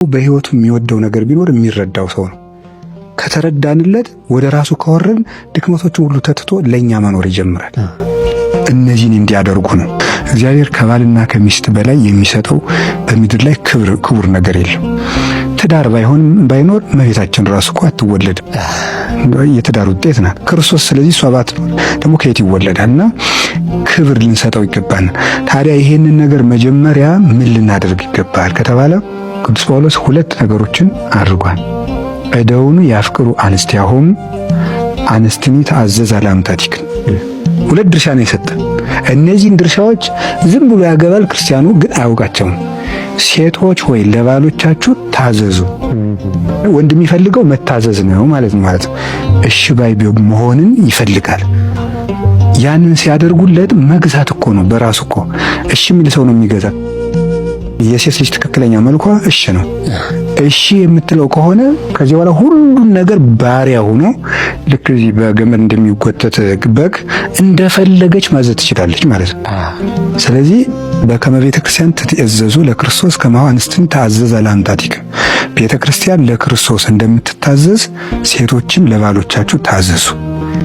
በህይወቱ የሚወደው ነገር ቢኖር የሚረዳው ሰው ነው። ከተረዳንለት ወደ ራሱ ካወረን ድክመቶችን ሁሉ ተትቶ ለኛ መኖር ይጀምራል። እነዚህን እንዲያደርጉ ነው እግዚአብሔር ከባልና ከሚስት በላይ የሚሰጠው በምድር ላይ ክቡር ነገር የለም። ትዳር ባይኖር እመቤታችን ራሱ እኮ አትወለድም። የትዳር ውጤት ናት ክርስቶስ። ስለዚህ እሷ ባትኖር ደግሞ ከየት ይወለዳልና ክብር ልንሰጠው ይገባል። ታዲያ ይሄንን ነገር መጀመሪያ ምን ልናደርግ ይገባል ከተባለ ቅዱስ ጳውሎስ ሁለት ነገሮችን አድርጓል። እደውኑ ያፍቅሩ አንስቲያሆም አንስትኒ ተአዘዛ ለአምታቲክ። ሁለት ድርሻ ነው የሰጠን። እነዚህን ድርሻዎች ዝም ብሎ ያገባል ክርስቲያኑ ግን አያውቃቸውም። ሴቶች ሆይ ለባሎቻችሁ ታዘዙ። ወንድ የሚፈልገው መታዘዝ ነው ማለት ነው። እሺ ባይ መሆንን ይፈልጋል። ያንን ሲያደርጉለት መግዛት እኮ ነው በራሱ እኮ እሺ የሚል ሰው ነው የሚገዛ። የሴት ልጅ ትክክለኛ መልኳ እሺ ነው። እሺ የምትለው ከሆነ ከዚህ በኋላ ሁሉን ነገር ባሪያ ሆኖ ልክ እዚህ በገመድ እንደሚጎተት በግ እንደፈለገች ማዘዝ ትችላለች ማለት ነው። ስለዚህ በከመ ቤተ ክርስቲያን ትእዘዙ ለክርስቶስ ከማሁ አንስትኒ ተአዘዛ ለአምታቲክ። ቤተ ክርስቲያን ለክርስቶስ እንደምትታዘዝ ሴቶችም ለባሎቻችሁ ታዘዙ።